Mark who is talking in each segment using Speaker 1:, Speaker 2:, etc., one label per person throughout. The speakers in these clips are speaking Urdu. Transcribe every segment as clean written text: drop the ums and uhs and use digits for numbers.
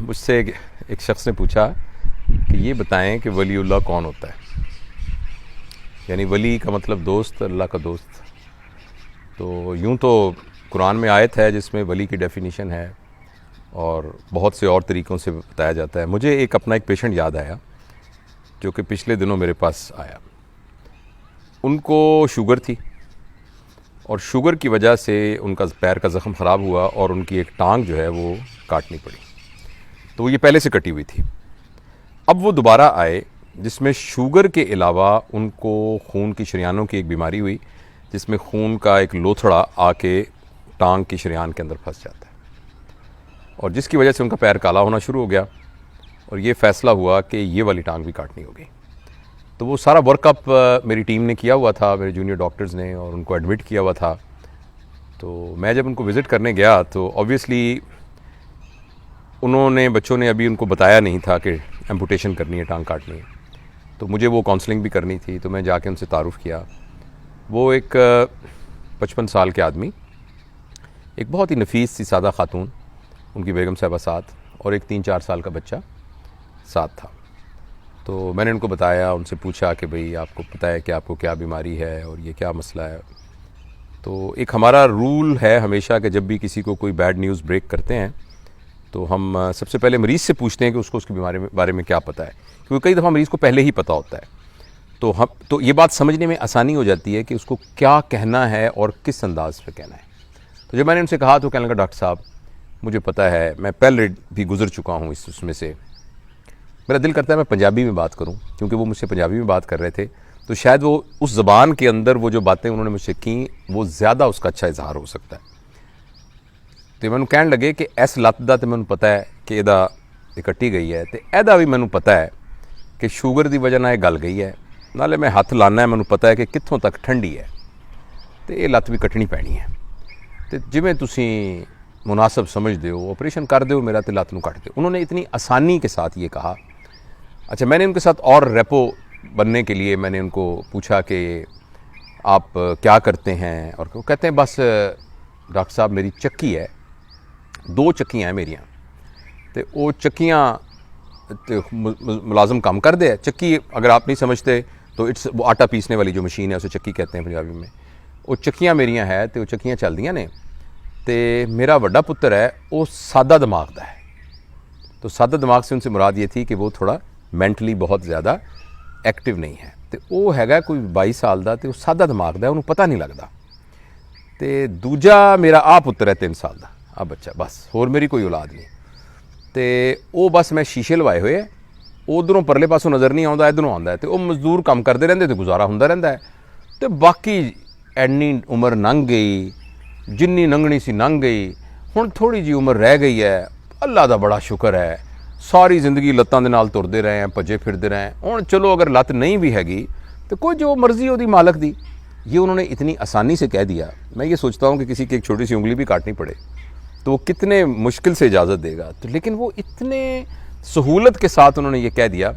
Speaker 1: مجھ سے ایک شخص نے پوچھا کہ یہ بتائیں کہ ولی اللہ کون ہوتا ہے. یعنی ولی کا مطلب دوست، اللہ کا دوست. تو یوں تو قرآن میں آیت ہے جس میں ولی کی ڈیفینیشن ہے اور بہت سے اور طریقوں سے بتایا جاتا ہے. مجھے اپنا ایک پیشنٹ یاد آیا جو کہ پچھلے دنوں میرے پاس آیا. ان کو شوگر تھی اور شوگر کی وجہ سے ان کا پیر کا زخم خراب ہوا اور ان کی ایک ٹانگ جو ہے وہ کاٹنی پڑی. تو وہ یہ پہلے سے کٹی ہوئی تھی. اب وہ دوبارہ آئے جس میں شوگر کے علاوہ ان کو خون کی شریانوں کی ایک بیماری ہوئی جس میں خون کا ایک لوتھڑا آ کے ٹانگ کی شریان کے اندر پھنس جاتا ہے اور جس کی وجہ سے ان کا پیر کالا ہونا شروع ہو گیا اور یہ فیصلہ ہوا کہ یہ والی ٹانگ بھی کاٹنی ہوگی. تو وہ سارا ورک اپ میری ٹیم نے کیا ہوا تھا، میرے جونیئر ڈاکٹرز نے، اور ان کو ایڈمٹ کیا ہوا تھا. تو میں جب ان کو وزٹ کرنے گیا تو آبویسلی انہوں نے بچوں نے ابھی ان کو بتایا نہیں تھا کہ ایمپوٹیشن کرنی ہے، ٹانگ کاٹنی ہے. تو مجھے وہ کاؤنسلنگ بھی کرنی تھی تو میں جا کے ان سے تعارف کیا. وہ ایک 55 سال کے آدمی، ایک بہت ہی نفیس سی سادہ خاتون، ان کی بیگم صاحبہ ساتھ، اور ایک 3-4 سال کا بچہ ساتھ تھا. تو میں نے ان کو بتایا، ان سے پوچھا کہ بھئی آپ کو پتہ ہے کہ آپ کو کیا بیماری ہے اور یہ کیا مسئلہ ہے. تو ایک ہمارا رول ہے ہمیشہ کہ جب بھی کسی کو کوئی بیڈ نیوز بریک کرتے ہیں تو ہم سب سے پہلے مریض سے پوچھتے ہیں کہ اس کو اس کے بارے میں کیا پتہ ہے، کیونکہ کئی دفعہ مریض کو پہلے ہی پتہ ہوتا ہے. تو یہ بات سمجھنے میں آسانی ہو جاتی ہے کہ اس کو کیا کہنا ہے اور کس انداز پہ کہنا ہے. تو جب میں نے ان سے کہا تو کہنے لگا ڈاکٹر صاحب مجھے پتہ ہے، میں پہلے بھی گزر چکا ہوں اس میں سے. میرا دل کرتا ہے میں پنجابی میں بات کروں، کیونکہ وہ مجھ سے پنجابی میں بات کر رہے تھے تو شاید وہ اس زبان کے اندر وہ جو باتیں انہوں نے مجھ سے کیں وہ زیادہ اس کا اچھا اظہار ہو سکتا ہے. تو میں کہنے لگے کہ ایس لت دا تو مجھے پتہ ہے کہ یہ کٹی گئی ہے، تو ایدا بھی مجھے پتہ ہے کہ شوگر دی وجہ نہ یہ گل گئی ہے، نالے میں ہاتھ لانا ہے، مجھے پتہ ہے کہ کتھوں تک ٹھنڈی ہے، تو یہ لت بھی کٹنی پینی ہے. تو جویں تسی مناسب سمجھ دیو آپریشن کر دیو میرا، تو لت نو کٹ دیو. انہوں نے اتنی آسانی کے ساتھ یہ کہا. اچھا، میں نے ان کے ساتھ اور ریپو بننے کے لیے میں نے ان کو پوچھا کہ آپ کیا کرتے ہیں، اور وہ کہتے ہیں بس ڈاکٹر صاحب میری چکی ہے، 2 چکیاں ہیں میریاں، تو وہ چکیاں ملازم کام کر دے. چکی اگر آپ نہیں سمجھتے تو وہ آٹا پیسنے والی جو مشین ہے اسے چکی کہتے ہیں پنجابی میں. وہ چکیاں میریاں ہے تو وہ چکیاں چل دیاں نے. تو میرا وڈا پتر ہے وہ سادہ دماغ دا ہے. تو سادہ دماغ سے ان سے مراد یہ تھی کہ وہ تھوڑا مینٹلی بہت زیادہ ایکٹیو نہیں ہے. تو وہ ہے گا کوئی 22 سال دا، تو وہ سادہ دماغ دا ہے، انہوں پتہ نہیں لگتا. تو دوجا میرا پتر ہے 3 سال دا، بچہ، بس اور میری کوئی اولاد نہیں. تو وہ بس میں شیشے لوائے ہوئے ہیں، ادھروں پرلے پاسوں نظر نہیں آتا، ادھروں آتا ہے. تو وہ مزدور کام کرتے رہتے تو گزارا ہوتا رہتا ہے. تو باقی اینی عمر لنਘ گئی، جنی لنگنی سی لنਘ گئی، ہن تھوڑی جی عمر رہ گئی ہے. اللہ دا بڑا شکر ہے، ساری زندگی لتاں دے نال ترتے رہے ہیں، بھجے پھرتے رہے ہیں. ہن چلو اگر لت نہیں بھی ہےگی تو کوئی جو مرضی ہو دی مالک دی. یہ انہوں نے اتنی آسانی سے کہہ دیا. میں یہ سوچتا ہوں کہ کسی کی ایک چھوٹی سی انگلی بھی کاٹنی پڑے تو وہ کتنے مشکل سے اجازت دے گا. تو لیکن وہ اتنے سہولت کے ساتھ انہوں نے یہ کہہ دیا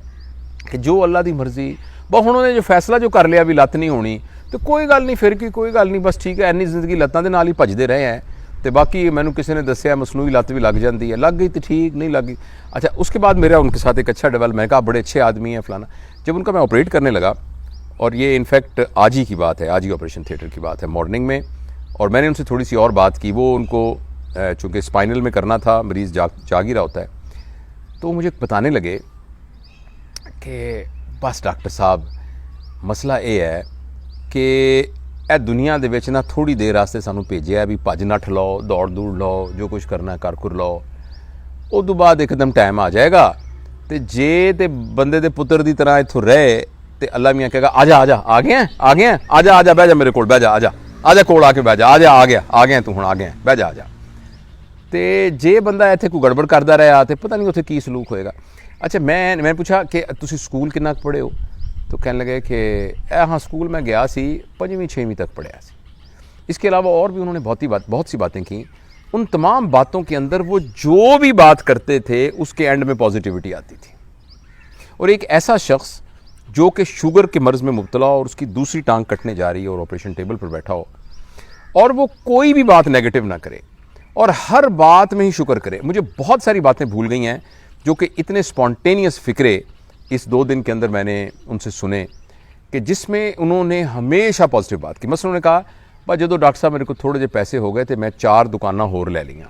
Speaker 1: کہ جو اللہ دی مرضی. انہوں نے جو فیصلہ جو کر لیا بھی لت نہیں ہونی تو کوئی گل نہیں، پھر کی کوئی گل نہیں، بس ٹھیک ہے. اینی زندگی لتاں دے نال ہی بھجدے رہے ہیں. تو باقی مینوں کسی نے دسیا مصنوعی لت بھی لگ جاتی ہے، لگ گئی تو ٹھیک، نہیں لگ گئی. اچھا، اس کے بعد میرا ان کے ساتھ ایک اچھا ڈیولپ، میں نے کہا بڑے اچھے آدمی ہیں فلانا. جب ان کا میں آپریٹ کرنے لگا، اور یہ انفیکٹ آج ہی کی بات ہے، آج ہی آپریشن تھیٹر کی بات ہے، مارننگ میں، اور میں نے ان سے تھوڑی سی اور بات کی. وہ ان کو چونکہ اسپائنل میں کرنا تھا، مریض جاگ ہی رہا ہوتا ہے، تو مجھے بتانے لگے کہ بس ڈاکٹر صاحب مسئلہ یہ ہے کہ اے دنیا دے وچ نا تھوڑی دیر واسطے سانوں بھیجیا بھی بھج نٹھ لو، دوڑ لو، جو کچھ کرنا ہے کر لو. ادو بعد ایک دم ٹائم آ جائے گا تے جے تے بندے دے پتر دی طرح اتھوں رہے تے اللہ میاں کہے گا آ جا آ گیا آ جا بہ جا میرے کول، بہ جا، آ جا کول آ کے بہ جا، آ گیا تو ہن آ گیا، بہ جا. تے جے بندہ ایتھے کوئی گڑبڑ کردا رہا تے پتہ نہیں اتھے کی سلوک ہوئے گا. اچھا، میں پوچھا کہ تسی سکول کنا پڑھے ہو؟ تو کہنے لگے کہ ہاں سکول میں گیا سی 5ویں 6ویں تک پڑھیا سی. اس کے علاوہ اور بھی انہوں نے بہت سی باتیں کیں. ان تمام باتوں کے اندر وہ جو بھی بات کرتے تھے اس کے اینڈ میں پازیٹیوٹی آتی تھی. اور ایک ایسا شخص جو کہ شوگر کے مرض میں مبتلا ہو اور اس کی دوسری ٹانگ کٹنے جا رہی ہے اور آپریشن ٹیبل پر بیٹھا ہو، اور وہ کوئی بھی بات نیگیٹو نہ کرے اور ہر بات میں ہی شکر کرے. مجھے بہت ساری باتیں بھول گئی ہیں جو کہ اتنے اسپونٹینیس فکرے اس 2 دن کے اندر میں نے ان سے سنے کہ جس میں انہوں نے ہمیشہ پازیٹیو بات کی. مثلا انہوں نے کہا بھائی جدو ڈاکٹر صاحب میرے کو تھوڑے جے پیسے ہو گئے تو میں 4 دکاناں ہور لے لیاں.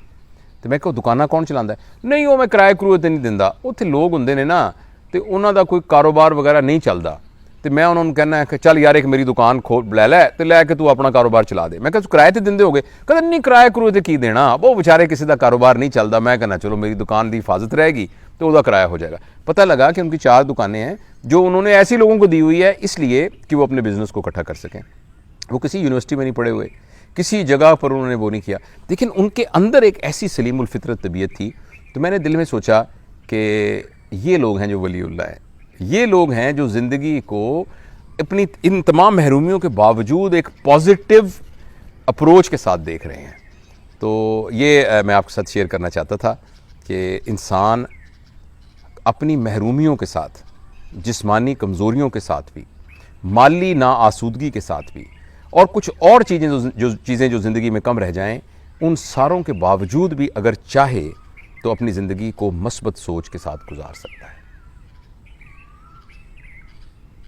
Speaker 1: تو میں کہو دکاناں کون چلاتا ہے؟ نہیں وہ میں کرائے کرائے تے نہیں دیندا. اتنے لوگ ہوندے نے نا تو انہوں دا کوئی کاروبار وغیرہ نہیں چلتا. تو میں انہوں نے کہنا ہے کہ چل یار ایک میری دکان کھول لے تو لے کے تو اپنا کاروبار چلا دے. میں کہا کرائے تے دیندے ہو گے؟ کہتے نہیں کرائے کرائے تے کی دینا، وہ بیچارے کسی دا کاروبار نہیں چلتا. میں کہنا چلو میری دکان دی حفاظت رہے گی تو وہ کرایہ ہو جائے گا. پتہ لگا کہ ان کی 4 دکانیں ہیں جو انہوں نے ایسے لوگوں کو دی ہوئی ہے اس لیے کہ وہ اپنے بزنس کو اکٹھا کر سکیں. وہ کسی یونیورسٹی میں نہیں پڑھے ہوئے، کسی جگہ پر انہوں نے وہ نہیں کیا، لیکن ان کے اندر ایک ایسی سلیم الفطرت طبیعت تھی. تو میں نے دل میں سوچا کہ یہ لوگ ہیں جو ولی اللہ ہے، یہ لوگ ہیں جو زندگی کو اپنی ان تمام محرومیوں کے باوجود ایک پازیٹیو اپروچ کے ساتھ دیکھ رہے ہیں. تو یہ میں آپ کے ساتھ شیئر کرنا چاہتا تھا کہ انسان اپنی محرومیوں کے ساتھ، جسمانی کمزوریوں کے ساتھ بھی، مالی ناآسودگی کے ساتھ بھی، اور کچھ اور چیزیں جو زندگی میں کم رہ جائیں، ان ساروں کے باوجود بھی اگر چاہے تو اپنی زندگی کو مثبت سوچ کے ساتھ گزار سکتا ہے.